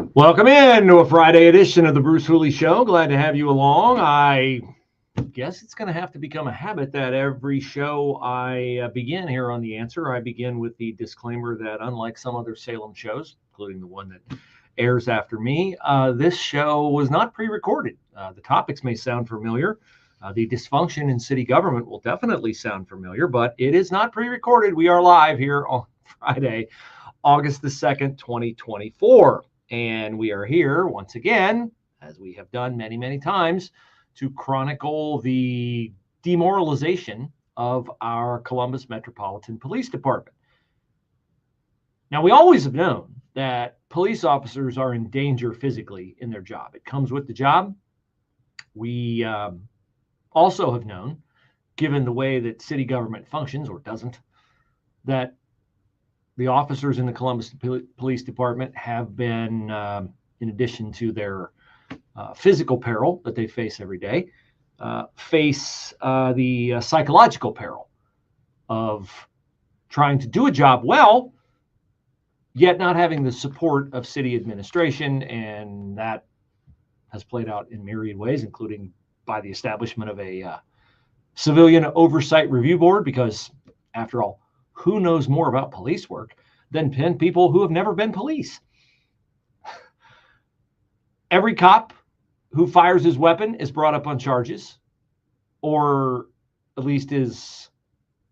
Welcome in to a Friday edition of the Bruce Hooley Show. Glad to have you along. I guess it's going to have to become a habit that every show I begin here on The Answer, I begin with the disclaimer that unlike some other Salem shows, including the one that airs after me, this show was not pre-recorded. The topics may sound familiar. The dysfunction in city government will definitely sound familiar, but it is not pre-recorded. We are live here on Friday, August the 2nd, 2024. And we are here once again, as we have done many, many times, to chronicle the demoralization of our Columbus Metropolitan Police Department. Now, we always have known that police officers are in danger physically in their job. It comes with the job. We also have known, given the way that city government functions or doesn't, that the officers in the Columbus Police Department have been, in addition to their physical peril that they face every day, face the psychological peril of trying to do a job well, yet not having the support of city administration. And that has played out in myriad ways, including by the establishment of a civilian oversight review board, because after all, who knows more about police work than people who have never been police? Every cop who fires his weapon is brought up on charges, or at least is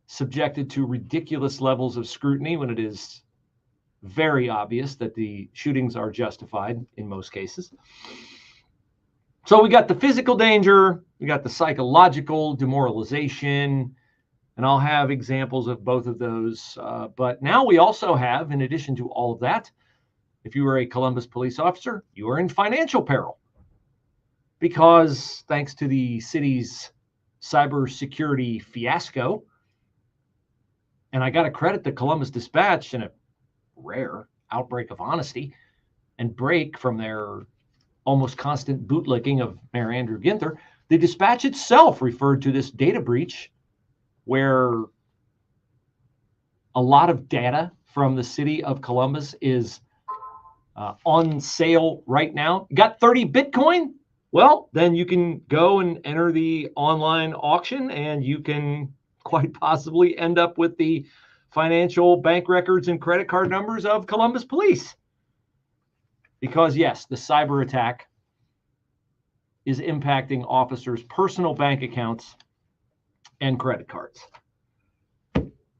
subjected to ridiculous levels of scrutiny when it is very obvious that the shootings are justified in most cases. So we got the physical danger, we got the psychological demoralization, and I'll have examples of both of those. But now we also have, in addition to all of that, if you are a Columbus police officer, you are in financial peril. Because thanks to the city's cybersecurity fiasco, and I got to credit the Columbus Dispatch in a rare outbreak of honesty and break from their almost constant bootlicking of Mayor Andrew Ginther, the Dispatch itself referred to this data breach where a lot of data from the city of Columbus is on sale right now. You got 30 Bitcoin? Well, then you can go and enter the online auction and you can quite possibly end up with the financial bank records and credit card numbers of Columbus Police. Because yes, the cyber attack is impacting officers' personal bank accounts and credit cards.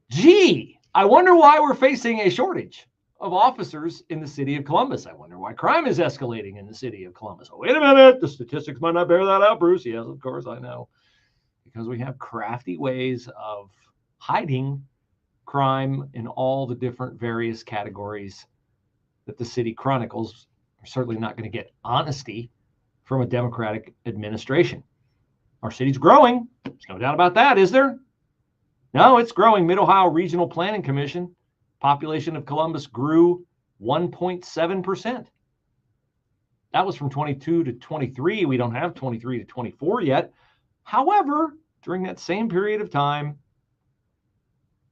Gee, I wonder why we're facing a shortage of officers in the city of Columbus. I wonder why crime is escalating in the city of Columbus. Oh, wait a minute, the statistics might not bear that out, Bruce. Yes, of course, I know. Because we have crafty ways of hiding crime in all the different various categories that the city chronicles. We're certainly not going to get honesty from a Democratic administration. Our city's growing. There's no doubt about that, is there? No, it's growing. Mid-Ohio Regional Planning Commission, population of Columbus grew 1.7%. That was from 22 to 23. We don't have 23 to 24 yet. However, during that same period of time,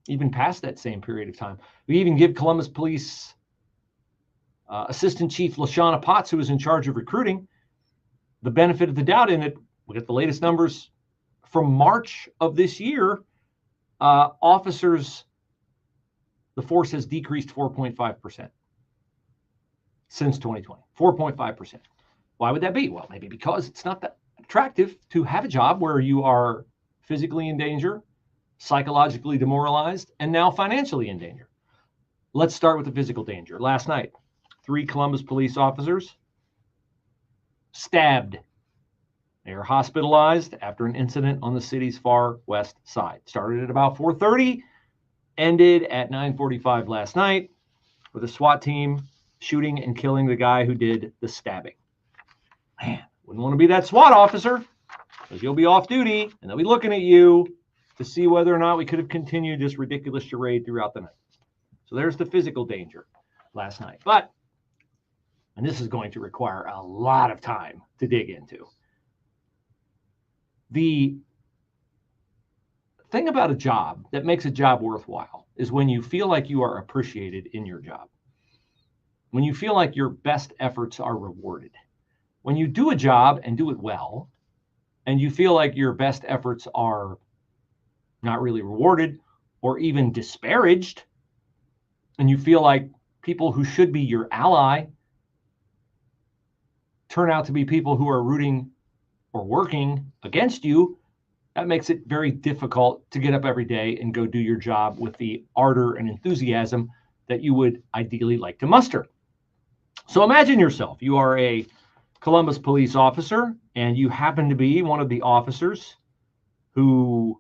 even past that same period of time, we even give Columbus Police Assistant Chief LaShawna Potts, who is in charge of recruiting, the benefit of the doubt in it. We get the latest numbers from March of this year. Officers, the force has decreased 4.5% since 2020. 4.5%. Why would that be? Well, maybe because it's not that attractive to have a job where you are physically in danger, psychologically demoralized, and now financially in danger. Let's start with the physical danger. Last night, 3 Columbus police officers stabbed. They are hospitalized after an incident on the city's far west side. Started at about 4:30, ended at 9:45 last night with a SWAT team shooting and killing the guy who did the stabbing. Man, wouldn't want to be that SWAT officer, because you'll be off duty and they'll be looking at you to see whether or not we could have continued this ridiculous charade throughout the night. So there's the physical danger last night. But, and this is going to require a lot of time to dig into, the thing about a job that makes a job worthwhile is when you feel like you are appreciated in your job. when you feel like your best efforts are rewarded. When you do a job and do it well, and you feel like your best efforts are not really rewarded or even disparaged, and you feel like people who should be your ally turn out to be people who are rooting or working against you, that makes it very difficult to get up every day and go do your job with the ardor and enthusiasm that you would ideally like to muster. So imagine yourself, you are a Columbus police officer, and you happen to be one of the officers who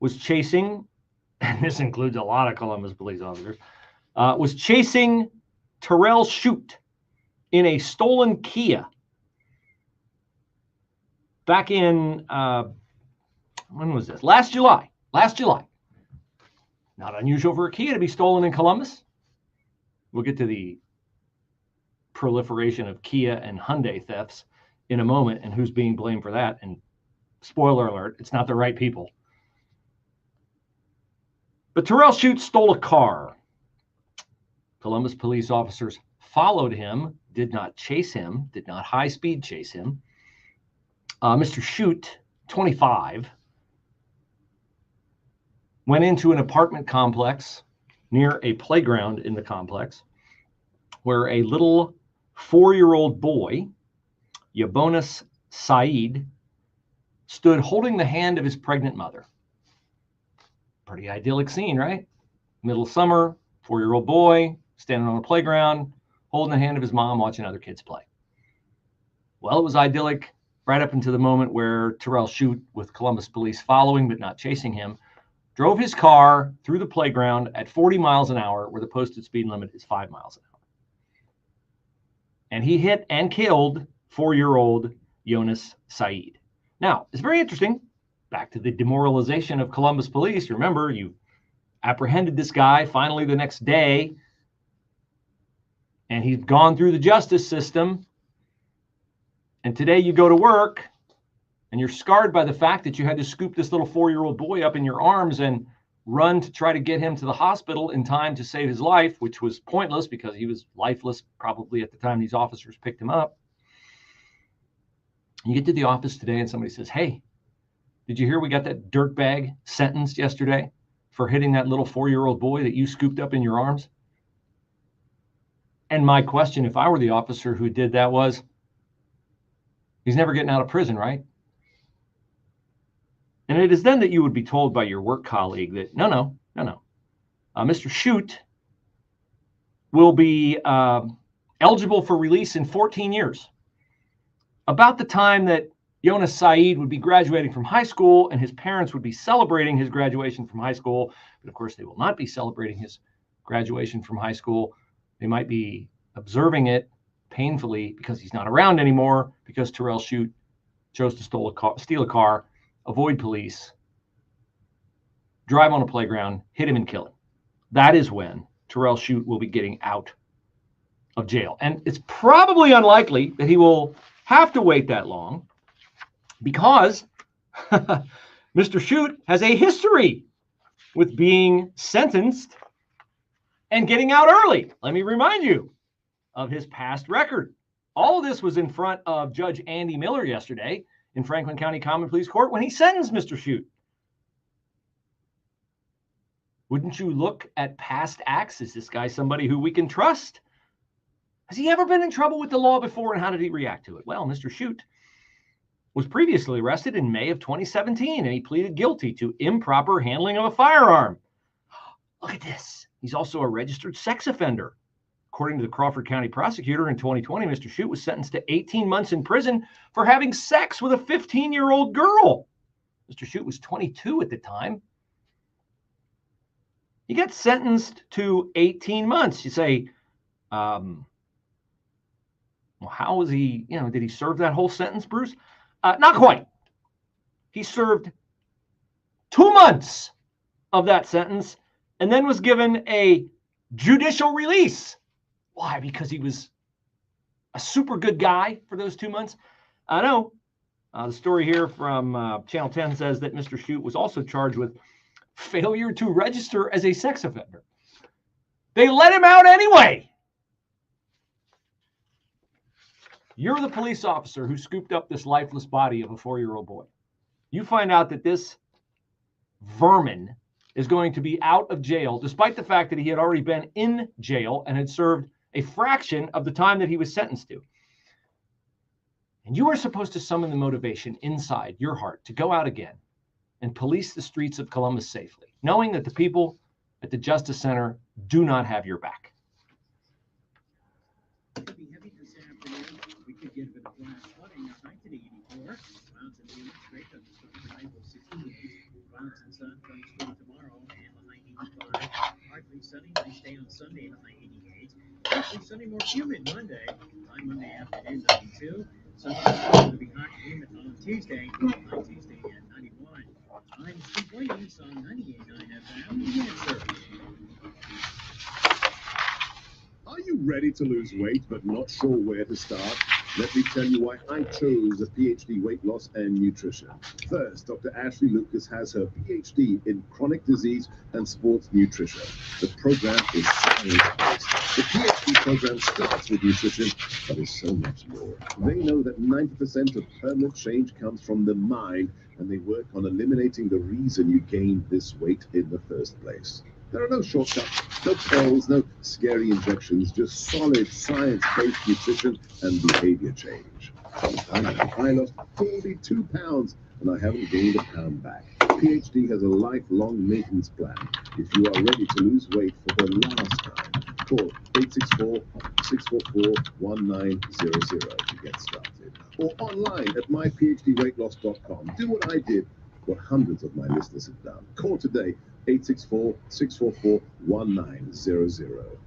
was chasing, and this includes a lot of Columbus police officers, was chasing Terrell Shute in a stolen Kia back in, when was this? Last July. Not unusual for a Kia to be stolen in Columbus. We'll get to the proliferation of Kia and Hyundai thefts in a moment and who's being blamed for that. And spoiler alert, it's not the right people. But Terrell Shute stole a car. Columbus police officers followed him, did not chase him, did not high-speed chase him. Mr. Shute, 25, went into an apartment complex near a playground in the complex where a little 4-year-old boy, Yabonis Saeed, stood holding the hand of his pregnant mother. Pretty idyllic scene, right? Middle of summer, 4-year-old boy standing on a playground, holding the hand of his mom, watching other kids play. Well, it was idyllic right up until the moment where Terrell Shute, with Columbus police following but not chasing him, drove his car through the playground at 40 miles an hour, where the posted speed limit is 5 miles an hour. And he hit and killed 4-year-old Yabonis Saeed. Now, it's very interesting. Back to the demoralization of Columbus police. Remember, you apprehended this guy finally the next day, and he's gone through the justice system. And today you go to work, and you're scarred by the fact that you had to scoop this little 4-year-old boy up in your arms and run to try to get him to the hospital in time to save his life, which was pointless because he was lifeless probably at the time these officers picked him up. You get to the office today and somebody says, "Hey, did you hear we got that dirtbag sentenced yesterday for hitting that little 4-year-old boy that you scooped up in your arms?" And my question, if I were the officer who did that, was, he's never getting out of prison, right? And it is then that you would be told by your work colleague that, no. Mr. Shute will be eligible for release in 14 years. About the time that Yabonis Saeed would be graduating from high school and his parents would be celebrating his graduation from high school. But of course, they will not be celebrating his graduation from high school. They might be observing it painfully because he's not around anymore, because Terrell Shute chose to steal a car, avoid police, drive on a playground, hit him and kill him. That is when Terrell Shute will be getting out of jail. And it's probably unlikely that he will have to wait that long, because Mr. Shute has a history with being sentenced and getting out early. Let me remind you of his past record. All of this was in front of Judge Andy Miller yesterday in Franklin County Common Pleas Court when he sentenced Mr. Shute. Wouldn't you look at past acts? Is this guy somebody who we can trust? Has he ever been in trouble with the law before, and how did he react to it? Well, Mr. Shute was previously arrested in May of 2017, and he pleaded guilty to improper handling of a firearm. Look at this. He's also a registered sex offender. According to the Crawford County prosecutor, in 2020, Mr. Shute was sentenced to 18 months in prison for having sex with a 15-year-old girl. Mr. Shute was 22 at the time. He got sentenced to 18 months. You say, well, how was he, did he serve that whole sentence, Bruce? Not quite. He served 2 months of that sentence and then was given a judicial release. Why? Because he was a super good guy for those 2 months? I know. The story here from Channel 10 says that Mr. Shute was also charged with failure to register as a sex offender. They let him out anyway. You're the police officer who scooped up this lifeless body of a 4-year-old boy. You find out that this vermin is going to be out of jail, despite the fact that he had already been in jail and had served a fraction of the time that he was sentenced to. And you are supposed to summon the motivation inside your heart to go out again and police the streets of Columbus safely, knowing that the people at the Justice Center do not have your back. It'll be heavy this afternoon. We could get a bit of blast flooding at night at 84. Clouds and humid straight up to tonight will 68. Clouds and sun comes through tomorrow and the high 85. Partly sunny, nice day on Sunday and the high 88. Partly sunny, more humid Monday. High Monday afternoon 92. Sunday going to be hot and humid on Tuesday. High Tuesday at 91. I'm Steve Williams on 98.9 FM. The Answer. Are you ready to lose weight but not sure where to start? Let me tell you why I chose a PhD weight loss and nutrition. First, Dr. Ashley Lucas has her PhD in chronic disease and sports nutrition. The program is science-based. The PhD program starts with nutrition, but is so much more. They know that 90% of permanent change comes from the mind, and they work on eliminating the reason you gained this weight in the first place. There are no shortcuts, no pills, no scary injections, just solid science-based nutrition and behavior change. I lost 42 pounds and I haven't gained a pound back. PhD has a lifelong maintenance plan. If you are ready to lose weight for the last time, call 864-644-1900 to get started. Or online at myphdweightloss.com. Do what I did, what hundreds of my listeners have done. Call today, 864-644-1900.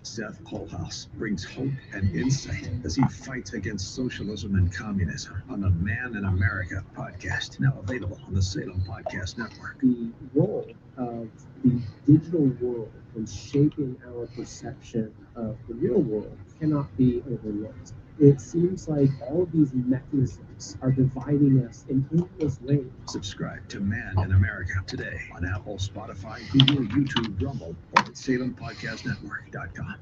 Seth Kohlhaas brings hope and insight as he fights against socialism and communism on the Man in America podcast, now available on the Salem Podcast Network. The role of the digital world in shaping our perception of the real world cannot be overlooked. It seems like all of these mechanisms are dividing us in endless ways. Subscribe to Man in America today on Apple, Spotify, Google, YouTube, Rumble, or at SalemPodcastNetwork.com.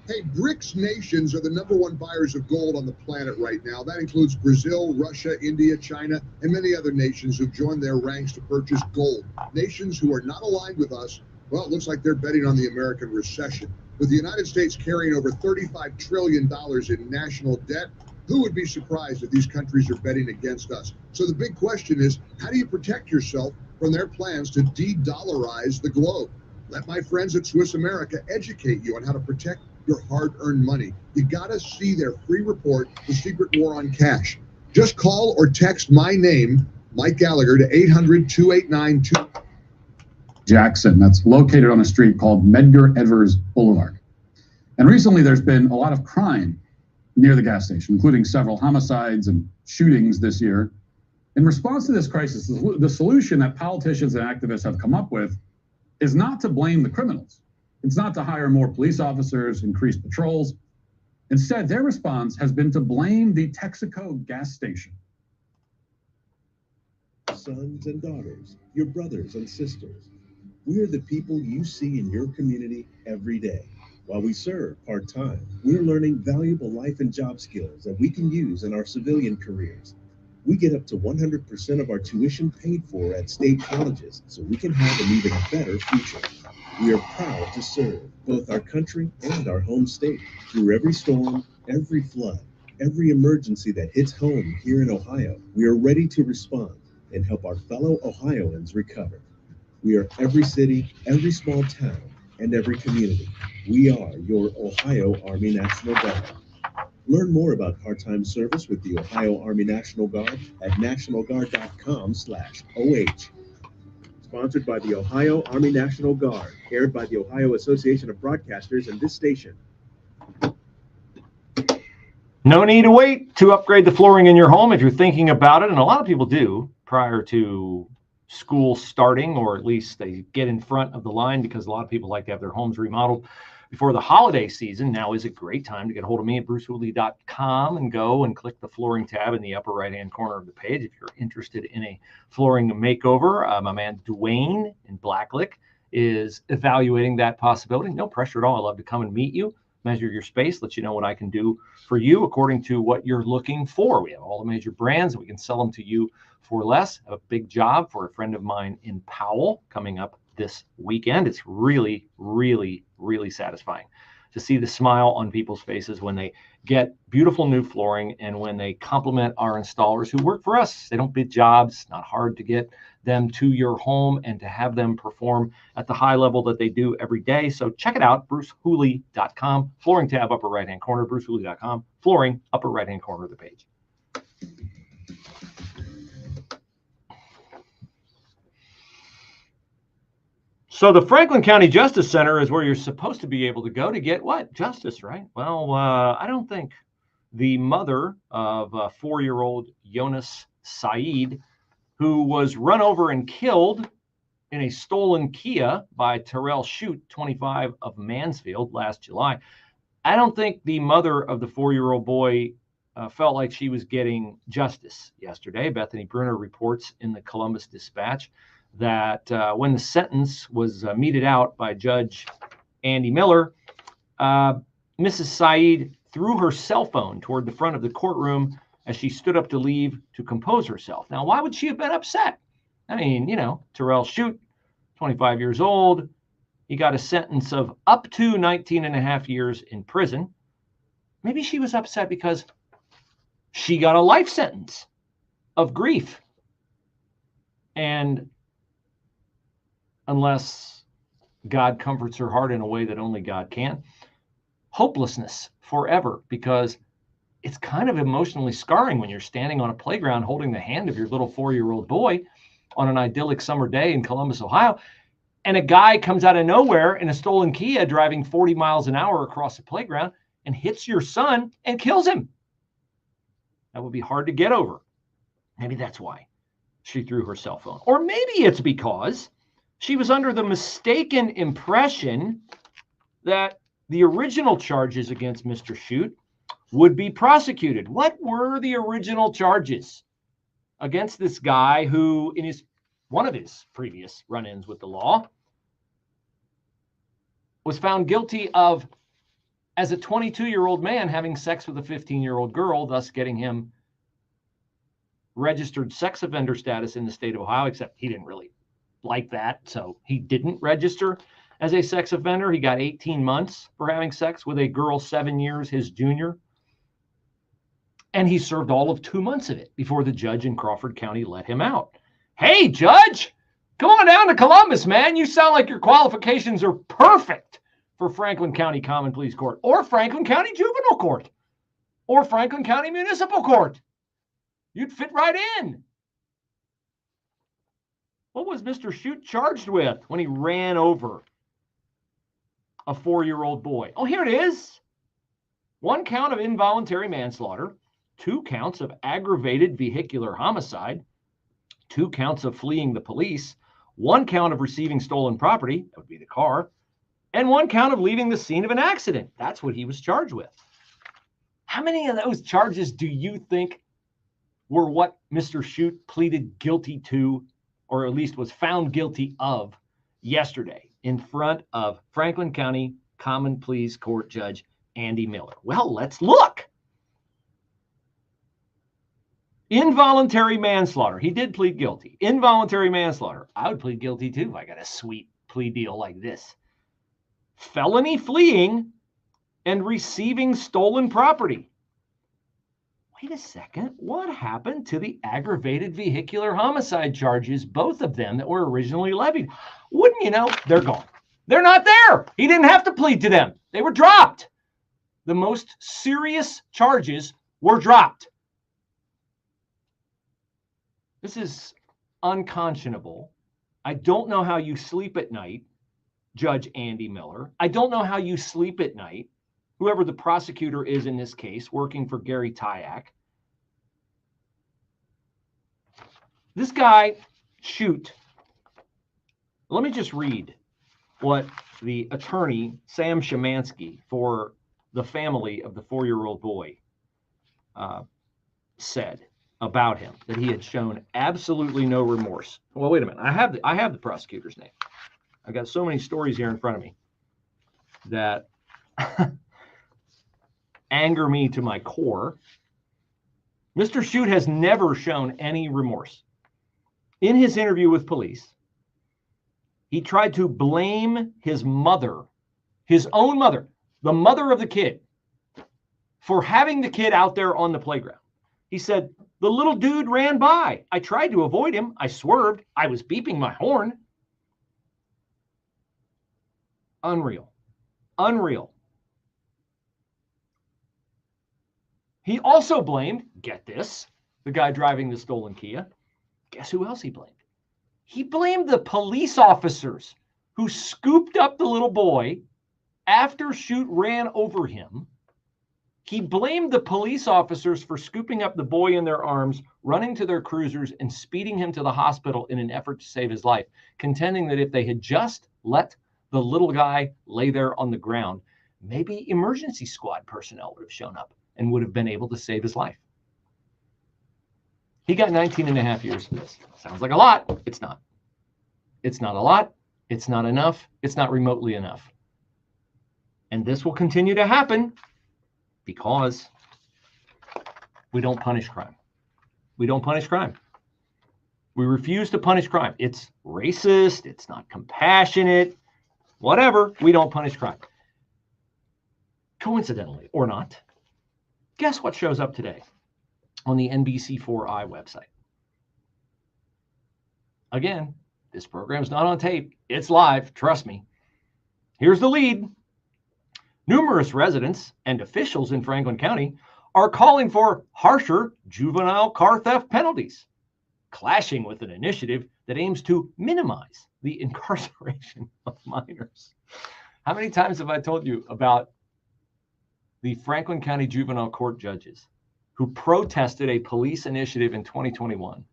Hey, BRICS nations are the #1 buyers of gold on the planet right now. That includes Brazil, Russia, India, China, and many other nations who've joined their ranks to purchase gold. Nations who are not aligned with us, well, it looks like they're betting on the American recession. With the United States carrying over $35 trillion in national debt, who would be surprised if these countries are betting against us? So the big question is, how do you protect yourself from their plans to de-dollarize the globe? Let my friends at Swiss America educate you on how to protect your hard-earned money. You gotta see their free report, The Secret War on Cash. Just call or text my name, Mike Gallagher, to 800-289-2... Jackson, that's located on a street called Medgar Evers Boulevard. And recently there's been a lot of crime near the gas station, including several homicides and shootings this year. In response to this crisis, the solution that politicians and activists have come up with is not to blame the criminals. It's not to hire more police officers, increase patrols. Instead, their response has been to blame the Texaco gas station. Sons and daughters, your brothers and sisters. We're the people you see in your community every day. While we serve part-time, we're learning valuable life and job skills that we can use in our civilian careers. We get up to 100% of our tuition paid for at state colleges, so we can have an even better future. We are proud to serve both our country and our home state through every storm, every flood, every emergency that hits home here in Ohio. We are ready to respond and help our fellow Ohioans recover. We are every city, every small town, and every community. We are your Ohio Army National Guard. Learn more about part-time service with the Ohio Army National Guard at nationalguard.com/OH. Sponsored by the Ohio Army National Guard, aired by the Ohio Association of Broadcasters and this station. No need to wait to upgrade the flooring in your home if you're thinking about it, and a lot of people do prior to school starting, or at least they get in front of the line because a lot of people like to have their homes remodeled before the holiday season. Now is a great time to get a hold of me at brucehooley.com and go and click the flooring tab in the upper right-hand corner of the page if you're interested in a flooring makeover. My man Dwayne in Blacklick is evaluating that possibility. No pressure at all. I'd love to come and meet you, measure your space, let you know what I can do for you according to what you're looking for. We have all the major brands, and we can sell them to you for less. I have a big job for a friend of mine in Powell coming up this weekend. It's really, really, really satisfying to see the smile on people's faces when they get beautiful new flooring and when they compliment our installers who work for us. They don't bid jobs. It's not hard to get them to your home and to have them perform at the high level that they do every day. So check it out, brucehooley.com, flooring tab, upper right-hand corner, brucehooley.com, flooring, upper right-hand corner of the page. So the Franklin County Justice Center is where you're supposed to be able to go to get what? Justice, right? Well, I don't think the mother of 4-year-old Jonas Saeed, who was run over and killed in a stolen Kia by Terrell Shute, 25 of Mansfield last July, I don't think the mother of the 4-year-old boy felt like she was getting justice yesterday. Bethany Bruner reports in the Columbus Dispatch that when the sentence was meted out by Judge Andy Miller, Mrs. Saeed threw her cell phone toward the front of the courtroom as she stood up to leave to compose herself. Now, why would she have been upset? I mean, you know, Terrell Shute, 25 years old, he got a sentence of up to 19 and a half years in prison. Maybe she was upset because she got a life sentence of grief. And unless God comforts her heart in a way that only God can, hopelessness forever, because it's kind of emotionally scarring when you're standing on a playground holding the hand of your little 4-year-old boy on an idyllic summer day in Columbus, Ohio, and a guy comes out of nowhere in a stolen Kia driving 40 miles an hour across the playground and hits your son and kills him. That would be hard to get over. Maybe that's why she threw her cell phone. Or maybe it's because she was under the mistaken impression that the original charges against Mr. Shute would be prosecuted. What were the original charges against this guy who, in one of his previous run-ins with the law, was found guilty of, as a 22-year-old man, having sex with a 15-year-old girl, thus getting him registered sex offender status in the state of Ohio, except he didn't really like that, so he didn't register as a sex offender. He got 18 months for having sex with a girl 7 years his junior, and he served all of 2 months of it before the judge in Crawford County let him out. Hey, judge, come on down to Columbus, man. You sound like your qualifications are perfect for Franklin County Common Pleas Court, or Franklin County Juvenile Court, or Franklin County Municipal Court. You'd fit right in. What was Mr. Shute charged with when he ran over a 4-year-old boy? Oh, here it is. 1 count of involuntary manslaughter, 2 counts of aggravated vehicular homicide, 2 counts of fleeing the police, 1 count of receiving stolen property, that would be the car, and 1 count of leaving the scene of an accident. That's what he was charged with. How many of those charges do you think were what Mr. Shute pleaded guilty to, or at least was found guilty of, yesterday in front of Franklin County Common Pleas Court Judge Andy Miller? Well, let's look. Involuntary manslaughter. He did plead guilty. Involuntary manslaughter. I would plead guilty too if I got a sweet plea deal like this. Felony fleeing and receiving stolen property. Wait a second. What happened to the aggravated vehicular homicide charges, both of them that were originally levied? Wouldn't you know, they're gone. They're not there. He didn't have to plead to them. They were dropped. The most serious charges were dropped. This is unconscionable. I don't know how you sleep at night, Judge Andy Miller. I don't know how you sleep at night, whoever the prosecutor is in this case, working for Gary Tyack. This guy, Shute, let me just read what the attorney, Sam Szymanski, for the family of the 4-year-old boy said about him, that he had shown absolutely no remorse. Well, wait a minute. I have the prosecutor's name. I've got so many stories here in front of me that anger me to my core. Mr. Shute has never shown any remorse. In his interview with police, he tried to blame his mother, his own mother, the mother of the kid, for having the kid out there on the playground. He said, the little dude ran by. I tried to avoid him. I swerved. I was beeping my horn. Unreal. Unreal. He also blamed, get this, the guy driving the stolen Kia. Guess who else he blamed? He blamed the police officers who scooped up the little boy after Shute ran over him. He blamed the police officers for scooping up the boy in their arms, running to their cruisers, and speeding him to the hospital in an effort to save his life, contending that if they had just let the little guy lay there on the ground, maybe emergency squad personnel would have shown up and would have been able to save his life. He got 19 and a half years for this. Sounds like a lot. It's not. It's not a lot. It's not enough. It's not remotely enough. And this will continue to happen because we don't punish crime. We don't punish crime. We refuse to punish crime. It's racist. It's not compassionate. Whatever. We don't punish crime. Coincidentally or not, guess what shows up today on the NBC4i website? Again, this program's not on tape. It's live. Trust me. Here's the lead. Numerous residents and officials in Franklin County are calling for harsher juvenile car theft penalties, clashing with an initiative that aims to minimize the incarceration of minors. How many times have I told you about the Franklin County juvenile court judges who protested a police initiative in 2021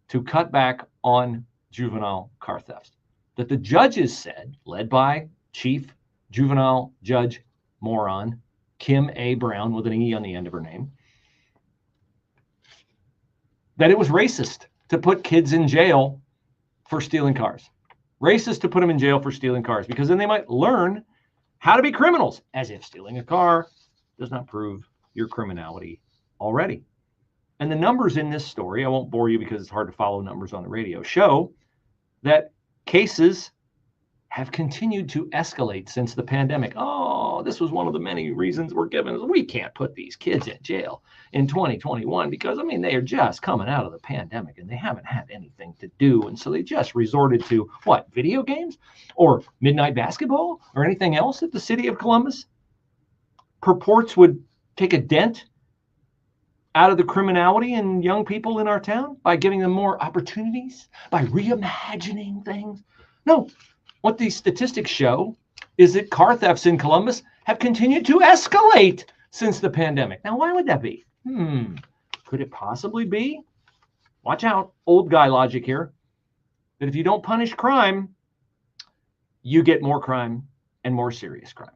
to cut back on juvenile car theft? That the judges said, led by Chief Juvenile Judge Moron Kim A. Brown with an E on the end of her name, that it was racist to put kids in jail for stealing cars. Racist to put them in jail for stealing cars, because then they might learn how to be criminals, as if stealing a car does not prove your criminality already. And the numbers in this story, I won't bore you because it's hard to follow numbers on the radio, show that cases have continued to escalate since the pandemic. Oh, this was one of the many reasons we're given. We can't put these kids in jail in 2021 because, I mean, they are just coming out of the pandemic and they haven't had anything to do. And so they just resorted to what? Video games or midnight basketball or anything else that the city of Columbus purports would take a dent out of the criminality in young people in our town by giving them more opportunities, by reimagining things. No. What these statistics show is that car thefts in Columbus have continued to escalate since the pandemic. Now, why would that be? Could it possibly be? Watch out, old guy logic here. That if you don't punish crime, you get more crime and more serious crime.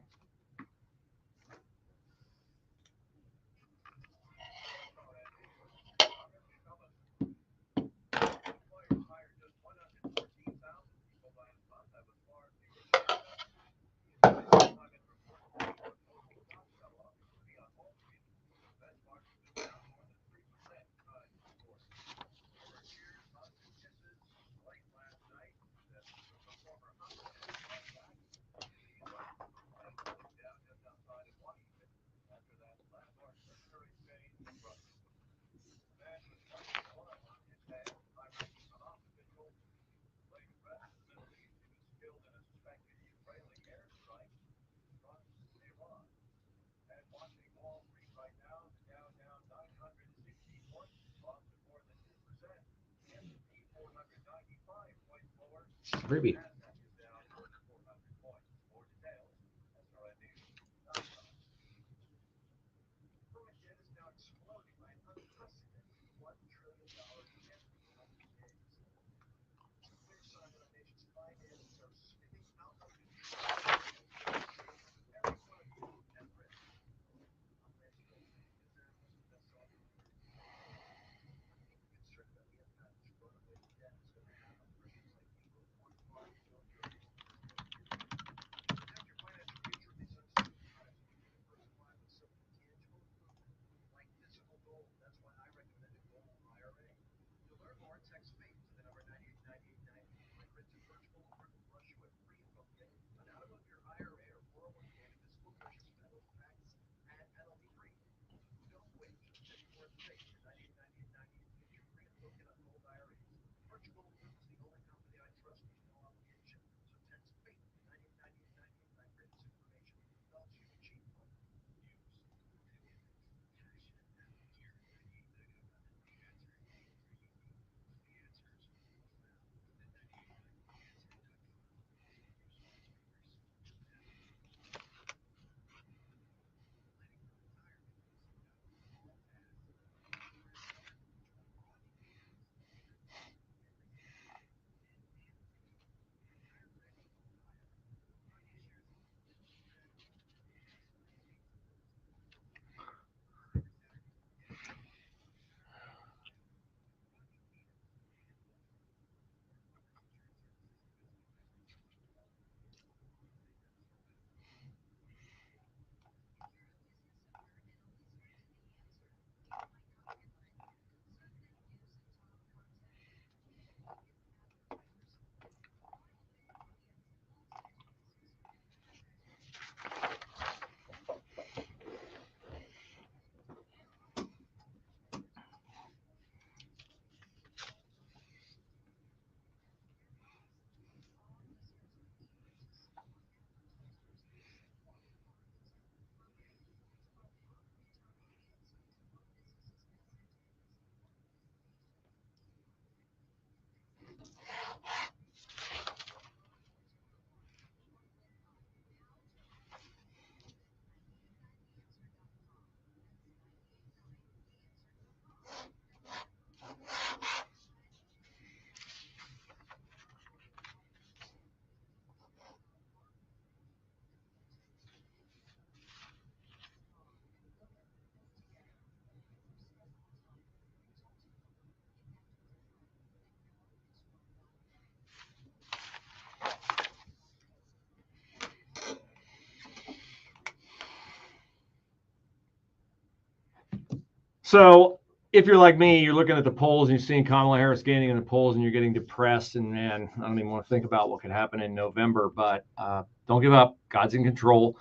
Ruby. So if you're like me, you're looking at the polls and you're seeing Kamala Harris gaining in the polls and you're getting depressed, and man, I don't even want to think about what could happen in November, but don't give up. God's in control.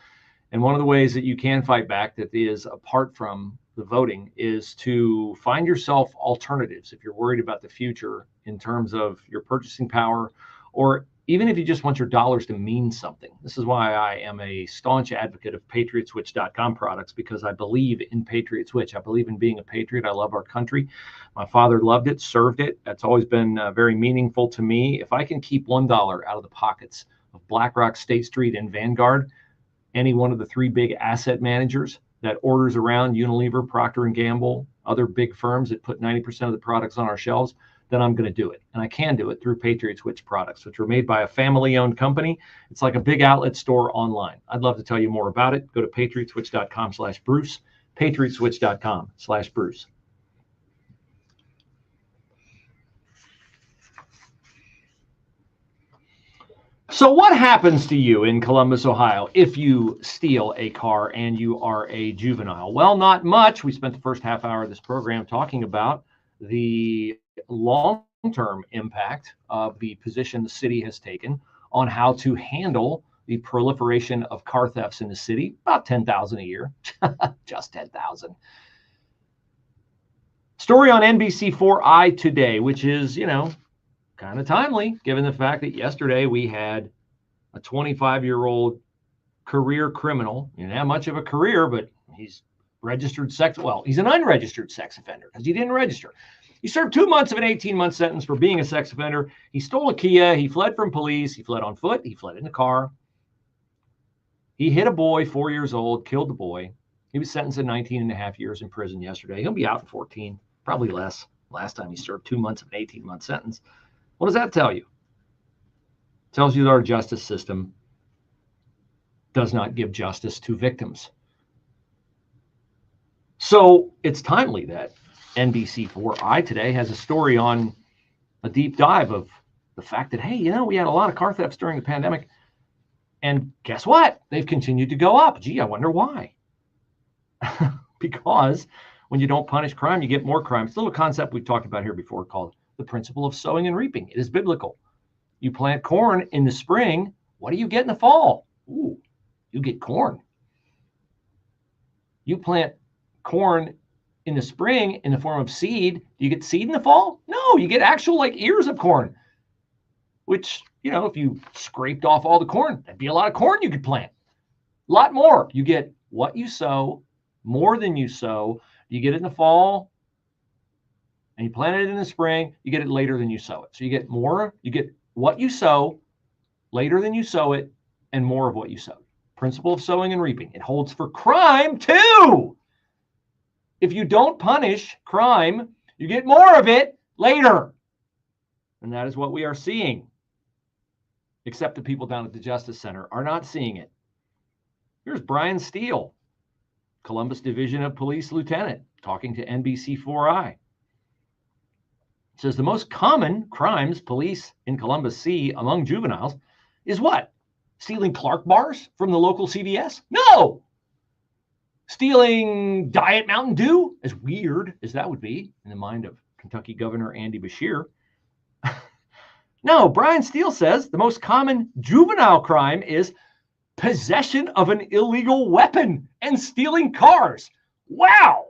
And one of the ways that you can fight back, that is apart from the voting, is to find yourself alternatives if you're worried about the future in terms of your purchasing power, or even if you just want your dollars to mean something. This is why I am a staunch advocate of PatriotSwitch.com products, because I believe in Patriot Switch. I believe in being a patriot. I love our country. My father loved it, served it. That's always been very meaningful to me. If I can keep $1 out of the pockets of BlackRock, State Street, and Vanguard, any one of the three big asset managers that orders around Unilever, Procter & Gamble, other big firms that put 90% of the products on our shelves, then I'm going to do it. And I can do it through Patriot Switch products, which are made by a family-owned company. It's like a big outlet store online. I'd love to tell you more about it. Go to patriotswitch.com/Bruce, patriotswitch.com/Bruce. So what happens to you in Columbus, Ohio, if you steal a car and you are a juvenile? Well, not much. We spent the first half hour of this program talking about the long-term impact of the position the city has taken on how to handle the proliferation of car thefts in the city. About 10,000 a year, just 10,000. Story on NBC4i today, which is, kind of timely, given the fact that yesterday we had a 25-year-old career criminal. He didn't have much of a career, but he's registered sex. Well, he's an unregistered sex offender because he didn't register. He served 2 months of an 18-month sentence for being a sex offender. He stole a Kia. He fled from police. He fled on foot. He fled in a car. He hit a boy, 4 years old, killed the boy. He was sentenced to 19 and a half years in prison yesterday. He'll be out in 14, probably less. Last time he served 2 months of an 18-month sentence. What does that tell you? It tells you that our justice system does not give justice to victims. So it's timely that NBC4i today has a story on a deep dive of the fact that, hey, we had a lot of car thefts during the pandemic. And guess what? They've continued to go up. Gee, I wonder why. Because when you don't punish crime, you get more crime. It's a little concept we've talked about here before called the principle of sowing and reaping. It is biblical. You plant corn in the spring. What do you get in the fall? Ooh, you get corn. You plant corn in the spring in the form of seed. Do you get seed in the fall? No, you get actual ears of corn, which, if you scraped off all the corn, that'd be a lot of corn you could plant. A lot more. You get what you sow, more than you sow. You get it in the fall, and you plant it in the spring, you get it later than you sow it. So you get more, you get what you sow later than you sow it, and more of what you sowed. Principle of sowing and reaping. It holds for crime too. If you don't punish crime, you get more of it later. And that is what we are seeing. Except the people down at the Justice Center are not seeing it. Here's Brian Steele, Columbus Division of Police Lieutenant, talking to NBC4i. Says the most common crimes police in Columbus see among juveniles is what? Stealing Clark bars from the local CVS? No! Stealing Diet Mountain Dew? As weird as that would be in the mind of Kentucky Governor Andy Beshear. No, Brian Steele says the most common juvenile crime is possession of an illegal weapon and stealing cars. Wow!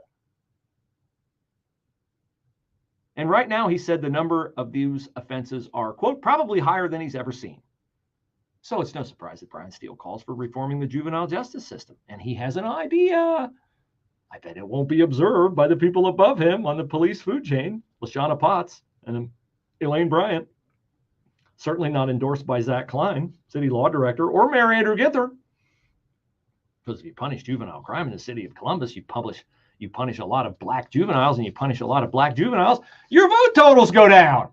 And right now, he said the number of these offenses are, quote, probably higher than he's ever seen. So it's no surprise that Brian Steele calls for reforming the juvenile justice system. And he has an idea. I bet it won't be observed by the people above him on the police food chain, Lashana Potts and Elaine Bryant. Certainly not endorsed by Zach Klein, city law director, or Mayor Andrew Ginther. Because if you punish juvenile crime in the city of Columbus, you punish a lot of black juveniles, and you punish a lot of black juveniles, your vote totals go down,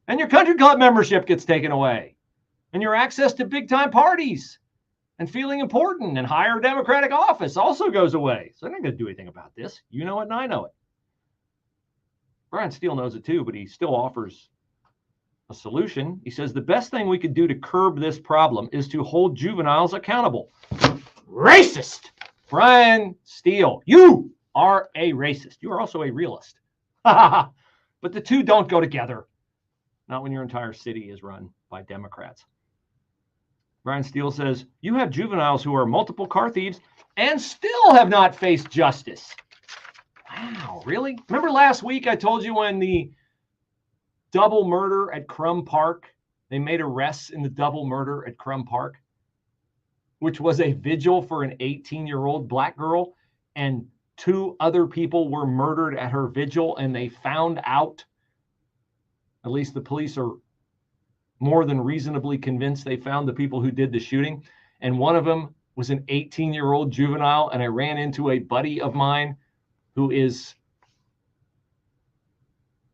and your country club membership gets taken away, and your access to big-time parties and feeling important and higher Democratic office also goes away. So they're not going to do anything about this. You know it, and I know it. Brian Steele knows it too, but he still offers a solution. He says the best thing we could do to curb this problem is to hold juveniles accountable. Racist! Brian Steele, you are a racist. You are also a realist. But the two don't go together. Not when your entire city is run by Democrats. Brian Steele says, you have juveniles who are multiple car thieves and still have not faced justice. Wow, really? Remember last week I told you when the double murder at Crum Park, they made arrests in the double murder at Crum Park, which was a vigil for an 18-year-old black girl, and 2 other people were murdered at her vigil, and they found out, at least the police are more than reasonably convinced they found the people who did the shooting. And one of them was an 18-year-old juvenile. And I ran into a buddy of mine who is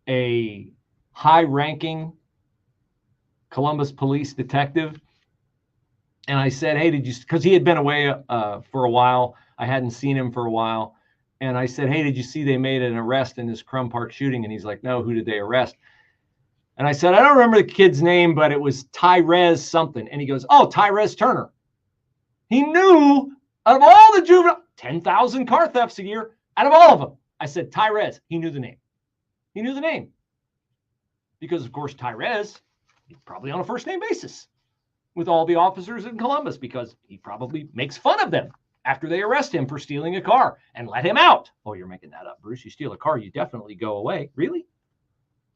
a high-ranking Columbus police detective. And I said, hey, because he had been away for a while. I hadn't seen him for a while. And I said, hey, did you see they made an arrest in this Crum Park shooting? And he's like, no, who did they arrest? And I said, I don't remember the kid's name, but it was Tyrez something. And he goes, oh, Tyrez Turner. He knew out of all the juvenile, 10,000 car thefts a year, out of all of them. I said, Tyrez. He knew the name. He knew the name. Because, of course, Tyrez, he's probably on a first-name basis with all the officers in Columbus because he probably makes fun of them after they arrest him for stealing a car and let him out. Oh, you're making that up, Bruce. You steal a car, you definitely go away. Really?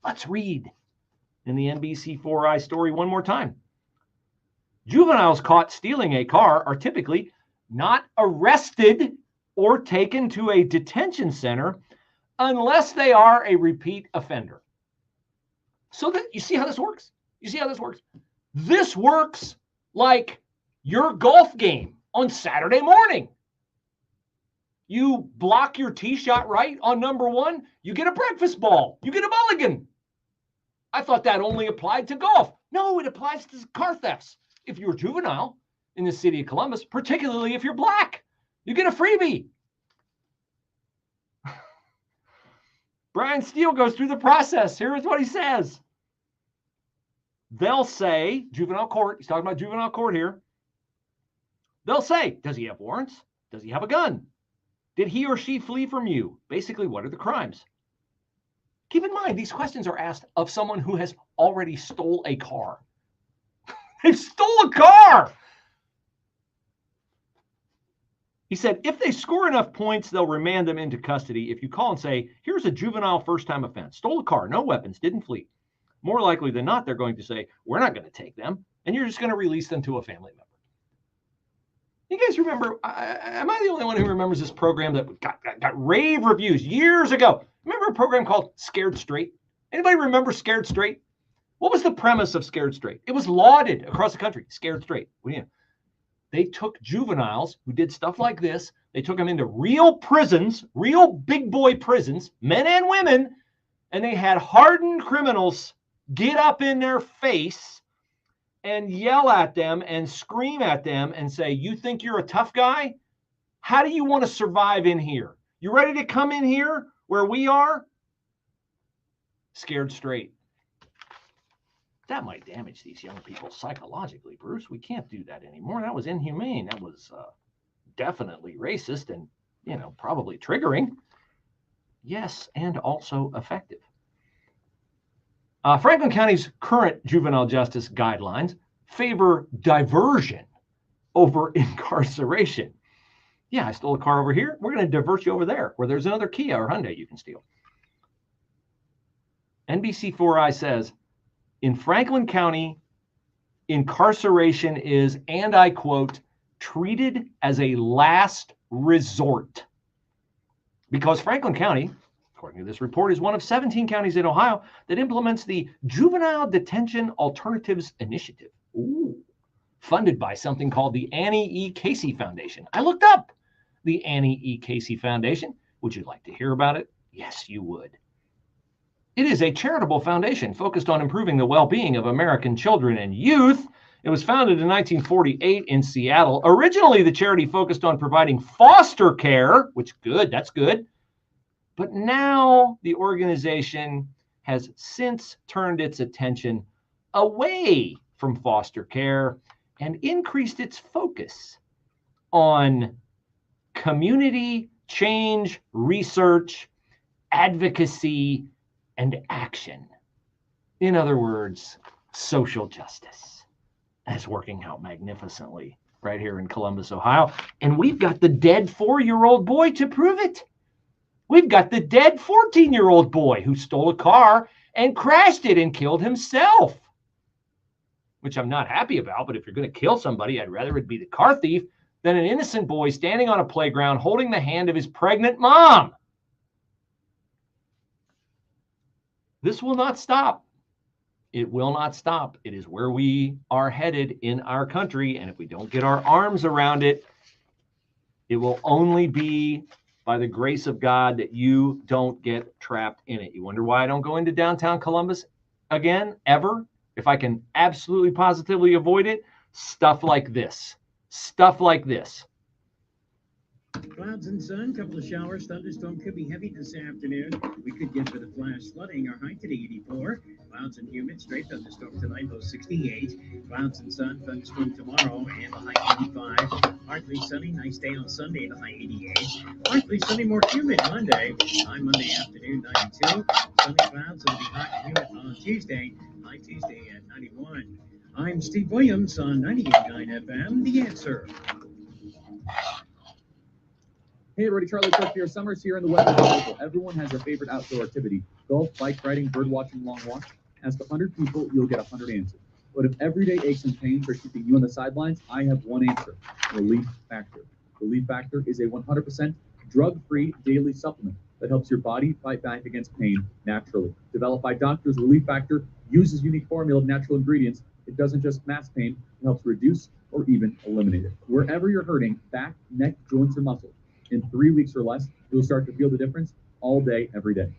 Let's read in the NBC4i story one more time. Juveniles caught stealing a car are typically not arrested or taken to a detention center unless they are a repeat offender. So that you see how this works? You see how this works? This works like your golf game on Saturday morning. You block your tee shot right on number 1, you get a breakfast ball, you get a mulligan. I thought that only applied to golf. No, it applies to car thefts. If you're a juvenile in the city of Columbus, particularly if you're black, you get a freebie. Brian Steele goes through the process. Here is what he says. They'll say, juvenile court, he's talking about juvenile court here. They'll say, does he have warrants? Does he have a gun? Did he or she flee from you? Basically, what are the crimes? Keep in mind, these questions are asked of someone who has already stole a car. They stole a car. He said, if they score enough points, they'll remand them into custody. If you call and say, here's a juvenile first-time offense, stole a car, no weapons, didn't flee. More likely than not, they're going to say, we're not going to take them, and you're just going to release them to a family member. You guys remember, am I the only one who remembers this program that got rave reviews years ago? Remember a program called Scared Straight? Anybody remember Scared Straight? What was the premise of Scared Straight? It was lauded across the country. Scared Straight. What do you know? They took juveniles who did stuff like this. They took them into real prisons, real big boy prisons, men and women, and they had hardened criminals get up in their face and yell at them and scream at them and say, you think you're a tough guy? How do you want to survive in here? You ready to come in here where we are? Scared Straight. That might damage these young people psychologically, Bruce. We can't do that anymore. That was inhumane. That was definitely racist and, probably triggering. Yes, and also effective. Franklin County's current juvenile justice guidelines favor diversion over incarceration. Yeah, I stole a car over here. We're going to divert you over there where there's another Kia or Hyundai you can steal. NBC4i says, in Franklin County, incarceration is, and I quote, treated as a last resort. Because Franklin County, according to this report, is one of 17 counties in Ohio that implements the Juvenile Detention Alternatives Initiative, funded by something called the Annie E. Casey Foundation. I looked up the Annie E. Casey Foundation. Would you like to hear about it? Yes, you would. It is a charitable foundation focused on improving the well-being of American children and youth. It was founded in 1948 in Seattle. Originally, the charity focused on providing foster care, which good, that's good. But now the organization has since turned its attention away from foster care and increased its focus on community change, research, advocacy, and action. In other words, social justice. That's working out magnificently right here in Columbus, Ohio. And we've got the dead 4-year-old boy to prove it. We've got the dead 14-year-old boy who stole a car and crashed it and killed himself, which I'm not happy about. But if you're going to kill somebody, I'd rather it be the car thief than an innocent boy standing on a playground holding the hand of his pregnant mom. This will not stop. It will not stop. It is where we are headed in our country. And if we don't get our arms around it, it will only be by the grace of God that you don't get trapped in it. You wonder why I don't go into downtown Columbus again, ever? If I can absolutely positively avoid it, stuff like this. Stuff like this. Clouds and sun, couple of showers, thunderstorm could be heavy this afternoon. We could get a bit of flash flooding, our high today 84. Clouds and humid, straight thunderstorm tonight, low 68. Clouds and sun, thunderstorm tomorrow, and the high 85. Partly sunny, nice day on Sunday, the high 88. Partly sunny, more humid Monday. High Monday afternoon, 92. Sunny clouds, it'll be hot and humid on Tuesday. High Tuesday at 91. I'm Steve Williams on 98.9 FM, The Answer. Hey everybody, Charlie Cook here. Summer's here and the weather's wonderful. Everyone has their favorite outdoor activity. Golf, bike riding, bird watching, long walks. Ask 100 people, you'll get 100 answers. But if everyday aches and pains are keeping you on the sidelines, I have one answer: Relief Factor. Relief Factor is a 100% drug-free daily supplement that helps your body fight back against pain naturally. Developed by doctors, Relief Factor uses unique formula of natural ingredients. It doesn't just mask pain, it helps reduce or even eliminate it. Wherever you're hurting, back, neck, joints, or muscles, in 3 weeks or less, you'll start to feel the difference all day, every day.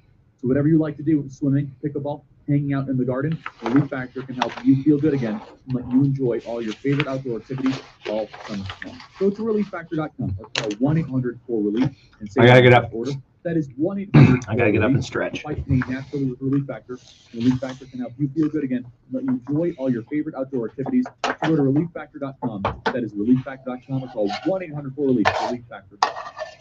So whatever you like to do, swimming, pickleball, hanging out in the garden, Relief Factor can help you feel good again and let you enjoy all your favorite outdoor activities all summer long. Go to relieffactor.com or call 1-800-4RELIEF and say I gotta get up. order. That is 1-800. I gotta get up and stretch. Fight pain naturally with Relief Factor. Relief Factor can help you feel good again and let you enjoy all your favorite outdoor activities. Go to relieffactor.com. That is relieffactor.com or call 1-800-4RELIEF. Relief Factor.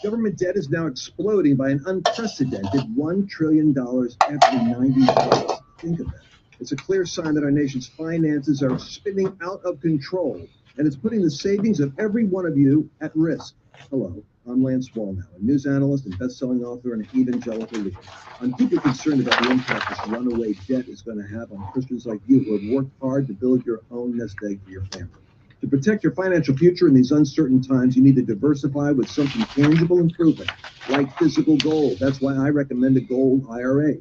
Government debt is now exploding by an unprecedented $1 trillion every 90 days. Think of that. It's a clear sign that our nation's finances are spinning out of control, and it's putting the savings of every one of you at risk. Hello, I'm Lance Wallnow, a news analyst and best-selling author and evangelical leader. I'm deeply concerned about the impact this runaway debt is going to have on Christians like you who have worked hard to build your own nest egg for your family. To protect your financial future in these uncertain times, you need to diversify with something tangible and proven, like physical gold. That's why I recommend a gold IRA.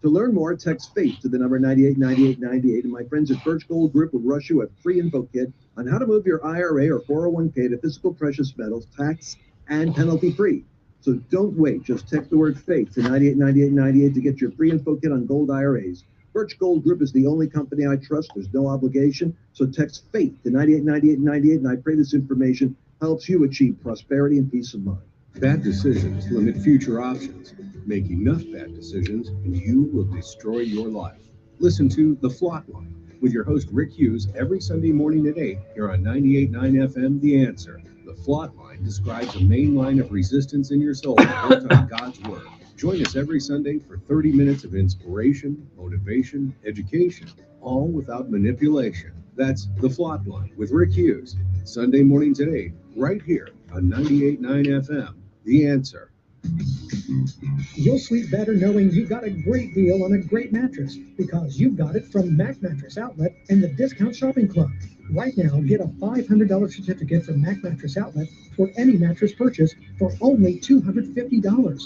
To learn more, text FAITH to the number 989898, and my friends at Birch Gold Group will rush you a free info kit on how to move your IRA or 401k to physical precious metals, tax and penalty-free. So don't wait. Just text the word FAITH to 989898 to get your free info kit on gold IRAs. Birch Gold Group is the only company I trust. There's no obligation. So text FAITH to 989898, and I pray this information helps you achieve prosperity and peace of mind. Bad decisions limit future options. Make enough bad decisions and you will destroy your life. Listen to The Flot Line with your host Rick Hughes every Sunday morning at 8 here on 98.9 FM The Answer. The Flot Line describes a main line of resistance in your soul built on God's Word. Join us every Sunday for 30 minutes of inspiration, motivation, education, all without manipulation. That's The Flot Line with Rick Hughes, Sunday mornings at 8, right here on 98.9 FM, The Answer. You'll sleep better knowing you got a great deal on a great mattress because you've got it from Mac Mattress Outlet and the Discount Shopping Club. Right now, get a $500 certificate from Mac Mattress Outlet for any mattress purchase for only $250.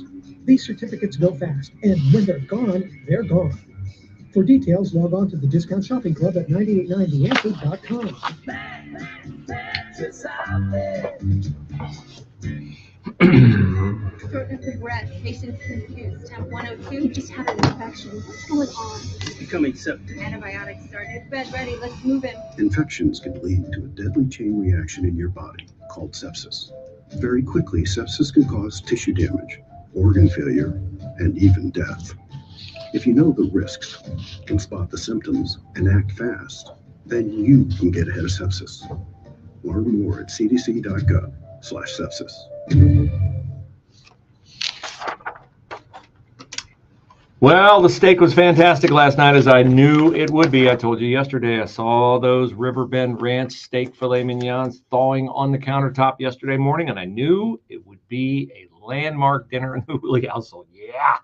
These certificates go fast, and when they're gone, they're gone. For details, log on to the Discount Shopping Club at 989theanswer.com. Shortness of breath, patients confused. Temp 102, just had an infection. What's going on? Becoming septic. Antibiotics started. Bed ready, let's move in. Infections can lead to a deadly chain reaction in your body called sepsis. Very quickly, sepsis can cause tissue damage, organ failure, and even death. If you know the risks, can spot the symptoms, and act fast, then you can get ahead of sepsis. Learn more at cdc.gov/sepsis. Well, the steak was fantastic last night, as I knew it would be. I told you yesterday I saw those Riverbend Ranch steak filet mignons thawing on the countertop yesterday morning, and I knew it would be a landmark dinner in the Hooley household. Yeah.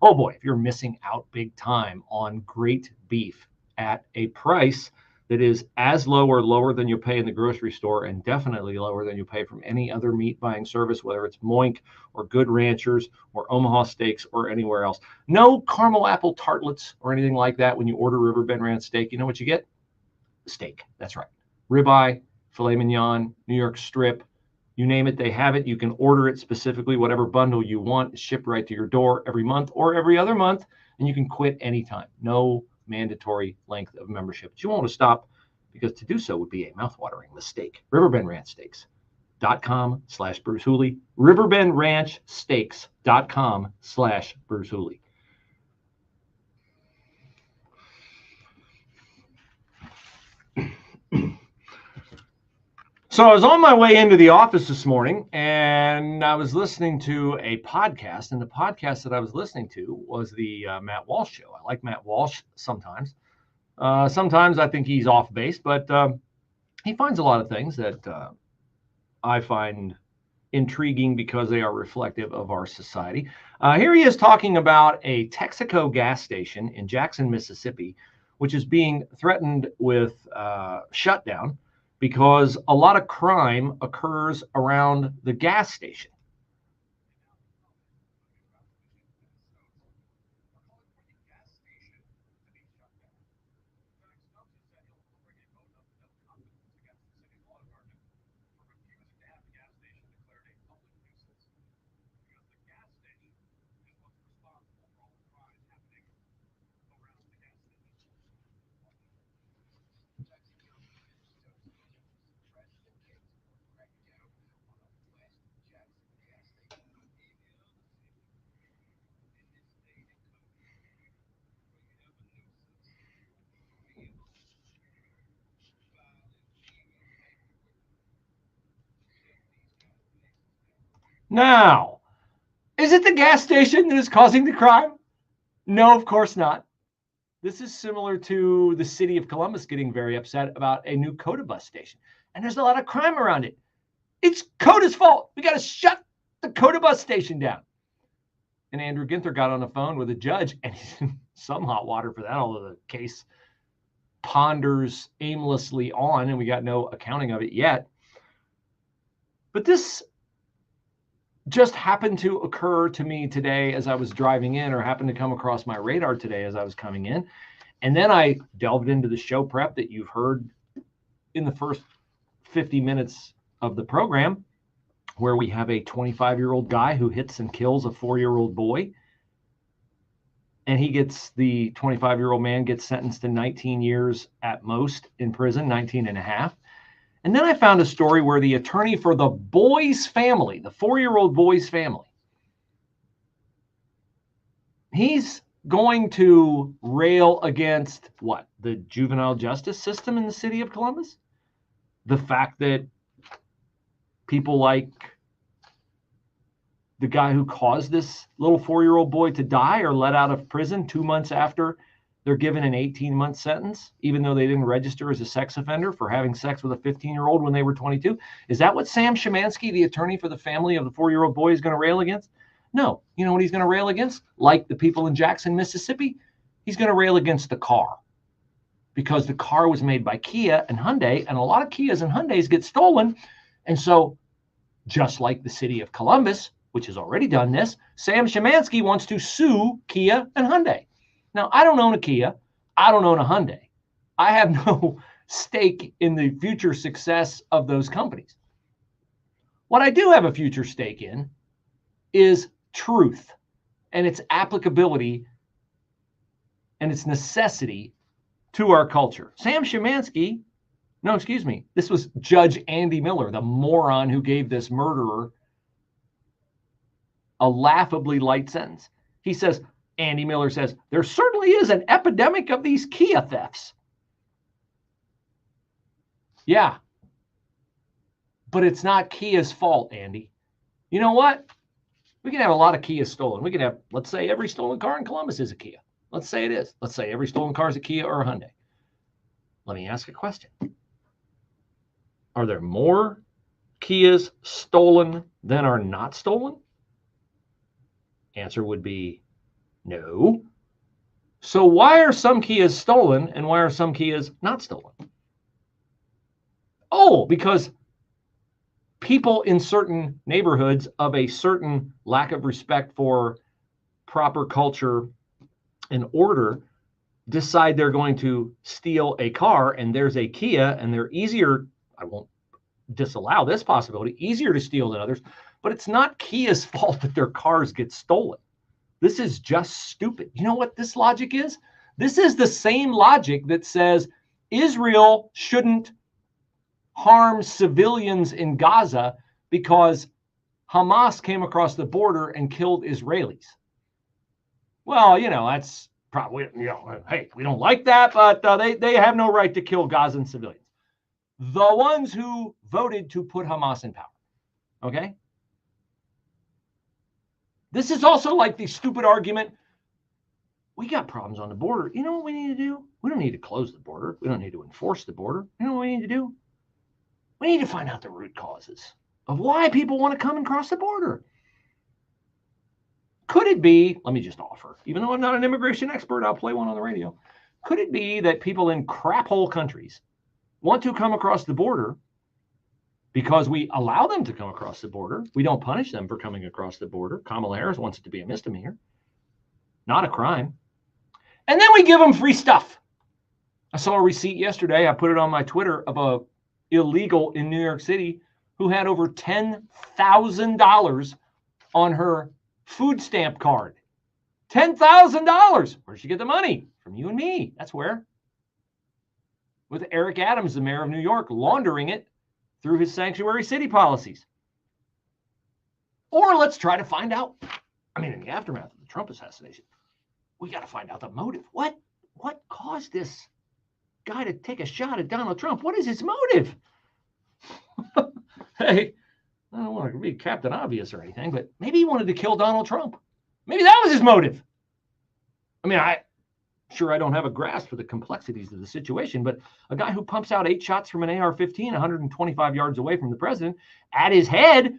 Oh boy, if you're missing out big time on great beef at a price that is as low or lower than you pay in the grocery store, and definitely lower than you pay from any other meat buying service, whether it's Moink or Good Ranchers or Omaha Steaks or anywhere else. No caramel apple tartlets or anything like that when you order Riverbend Ranch steak. You know what you get? Steak. That's right. Ribeye, filet mignon, New York strip, you name it, they have it. You can order it specifically, whatever bundle you want. It's shipped right to your door every month or every other month, and you can quit anytime. No mandatory length of membership. But you won't want to stop, because to do so would be a mouthwatering mistake. Riverbend Ranch Steaks.com/Bruce Hooley. Riverbend Ranch Steaks.com/Bruce Hooley. So I was on my way into the office this morning, and I was listening to a podcast, and the podcast that I was listening to was the Matt Walsh show. I like Matt Walsh sometimes. Sometimes I think he's off base, but he finds a lot of things that I find intriguing because they are reflective of our society. Here he is talking about a Texaco gas station in Jackson, Mississippi, which is being threatened with shutdown because a lot of crime occurs around the gas station. Now, is it the gas station that is causing the crime? No, of course not. This is similar to the city of Columbus getting very upset about a new COTA bus station. And there's a lot of crime around it. It's COTA's fault. We got to shut the COTA bus station down. And Andrew Ginther got on the phone with a judge, and he's in some hot water for that, although the case ponders aimlessly on, and we got no accounting of it yet. But this just happened to occur to me today as I was driving in, or happened to come across my radar today as I was coming in. And then I delved into the show prep that you've heard in the first 50 minutes of the program, where we have a 25-year-old guy who hits and kills a 4-year-old boy. And the 25-year-old man gets sentenced to 19 years at most in prison, 19 and a half. And then I found a story where the attorney for the boy's family, the 4-year-old boy's family, he's going to rail against what? The juvenile justice system in the city of Columbus? The fact that people like the guy who caused this little 4-year-old boy to die are let out of prison 2 months after they're given an 18-month sentence, even though they didn't register as a sex offender for having sex with a 15-year-old when they were 22. Is that what Sam Szymanski, the attorney for the family of the 4-year-old boy, is going to rail against? No. You know what he's going to rail against? Like the people in Jackson, Mississippi, he's going to rail against the car, because the car was made by Kia and Hyundai, and a lot of Kias and Hyundais get stolen. And so, just like the city of Columbus, which has already done this, Sam Szymanski wants to sue Kia and Hyundai. Now, I don't own a Kia. I don't own a Hyundai. I have no stake in the future success of those companies. What I do have a future stake in is truth and its applicability and its necessity to our culture. Sam Szymanski, no, excuse me, this was Judge Andy Miller, the moron who gave this murderer a laughably light sentence. He says, Andy Miller says, there certainly is an epidemic of these Kia thefts. Yeah, but it's not Kia's fault, Andy. You know what? We can have a lot of Kias stolen. We can have, let's say, every stolen car in Columbus is a Kia. Let's say it is. Let's say every stolen car is a Kia or a Hyundai. Let me ask a question. Are there more Kias stolen than are not stolen? Answer would be no. So why are some Kias stolen and why are some Kias not stolen? Oh, because people in certain neighborhoods of a certain lack of respect for proper culture and order decide they're going to steal a car, and there's a Kia, and they're easier, I won't disallow this possibility, easier to steal than others, but it's not Kia's fault that their cars get stolen. This is just stupid. You know what this logic is? This is the same logic that says Israel shouldn't harm civilians in Gaza because Hamas came across the border and killed Israelis. Well, you know, that's probably, you know, hey, we don't like that, but they have no right to kill Gazan civilians. The ones who voted to put Hamas in power. Okay? This is also like the stupid argument, we got problems on the border. You know what we need to do? We don't need to close the border. We don't need to enforce the border. You know what we need to do? We need to find out the root causes of why people want to come and cross the border. Could it be, let me just offer, even though I'm not an immigration expert, I'll play one on the radio. Could it be that people in crap hole countries want to come across the border because we allow them to come across the border? We don't punish them for coming across the border. Kamala Harris wants it to be a misdemeanor, not a crime. And then we give them free stuff. I saw a receipt yesterday. I put it on my Twitter of a illegal in New York City who had over $10,000 on her food stamp card. $10,000. Where'd she get the money? From you and me. That's where. With Eric Adams, the mayor of New York, laundering it through his sanctuary city policies. Or let's try to find out, I mean, in the aftermath of the Trump assassination, we got to find out the motive. What caused this guy to take a shot at Donald Trump? What is his motive? Hey, I don't want to be Captain Obvious or anything, but maybe he wanted to kill Donald Trump. Maybe that was his motive. I mean, I don't have a grasp for the complexities of the situation, but a guy who pumps out 8 shots from an AR-15, 125 yards away from the president, at his head,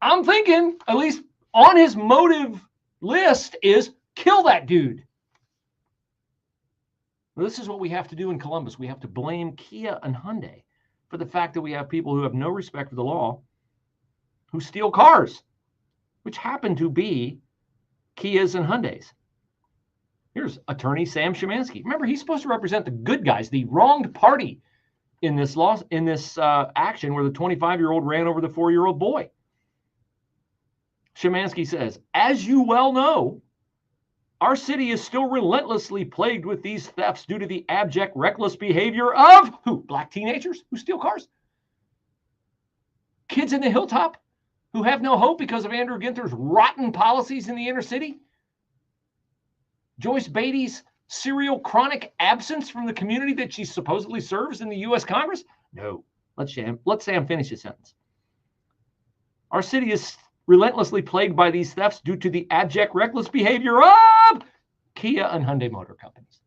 I'm thinking, at least on his motive list, is kill that dude. Well, this is what we have to do in Columbus. We have to blame Kia and Hyundai for the fact that we have people who have no respect for the law who steal cars, which happen to be Kias and Hyundais. Here's attorney Sam Szymanski. Remember, he's supposed to represent the good guys, the wronged party in this action where the 25-year-old ran over the 4-year-old boy. Szymanski says, as you well know, our city is still relentlessly plagued with these thefts due to the abject, reckless behavior of who? Black teenagers who steal cars? Kids in the hilltop who have no hope because of Andrew Ginther's rotten policies in the inner city? Joyce Beatty's serial chronic absence from the community that she supposedly serves in the U.S. Congress? No. Let Sam finish his sentence. Our city is relentlessly plagued by these thefts due to the abject, reckless behavior of Kia and Hyundai Motor Companies.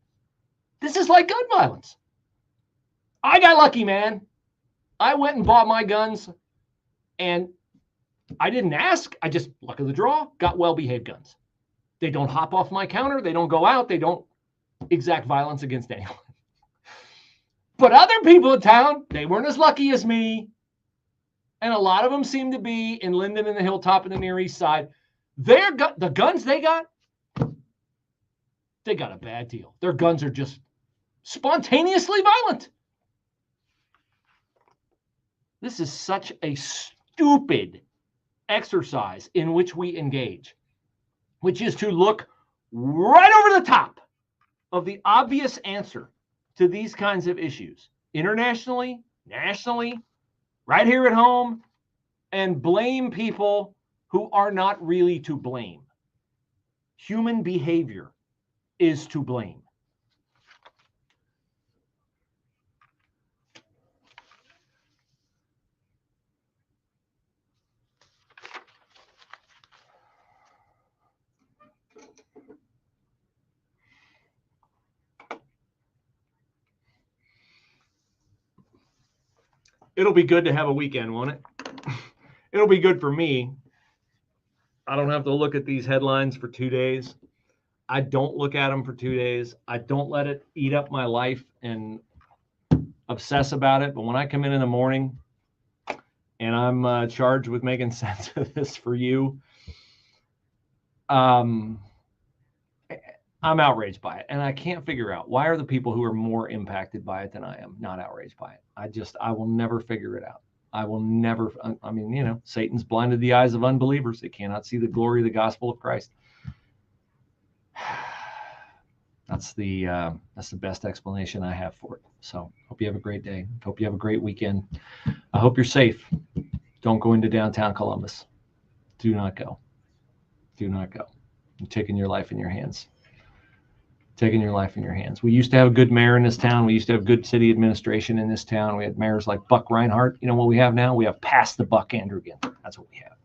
This is like gun violence. I got lucky, man. I went and bought my guns, and I didn't ask. I just, luck of the draw, got well-behaved guns. They don't hop off my counter. They don't go out. They don't exact violence against anyone. But other people in town, they weren't as lucky as me. And a lot of them seem to be in Linden and the Hilltop and the Near East Side. The guns they got a bad deal. Their guns are just spontaneously violent. This is such a stupid exercise in which we engage, which is to look right over the top of the obvious answer to these kinds of issues, internationally, nationally, right here at home, and blame people who are not really to blame. Human behavior is to blame. It'll be good to have a weekend, won't it? It'll be good for me. I don't have to look at these headlines for 2 days. I don't look at them for 2 days. I don't let it eat up my life and obsess about it. But when I come in the morning and I'm charged with making sense of this for you, I'm outraged by it. And I can't figure out, why are the people who are more impacted by it than I am not outraged by it? I will never figure it out. I will never, I mean, you know, Satan's blinded the eyes of unbelievers. They cannot see the glory of the gospel of Christ. That's the best explanation I have for it. So hope you have a great day. Hope you have a great weekend. I hope you're safe. Don't go into downtown Columbus. Do not go. Do not go. You're taking your life in your hands. Taking your life in your hands. We used to have a good mayor in this town. We used to have good city administration in this town. We had mayors like Buck Reinhardt. You know what we have now? We have past the buck Andrew Ginther. That's what we have.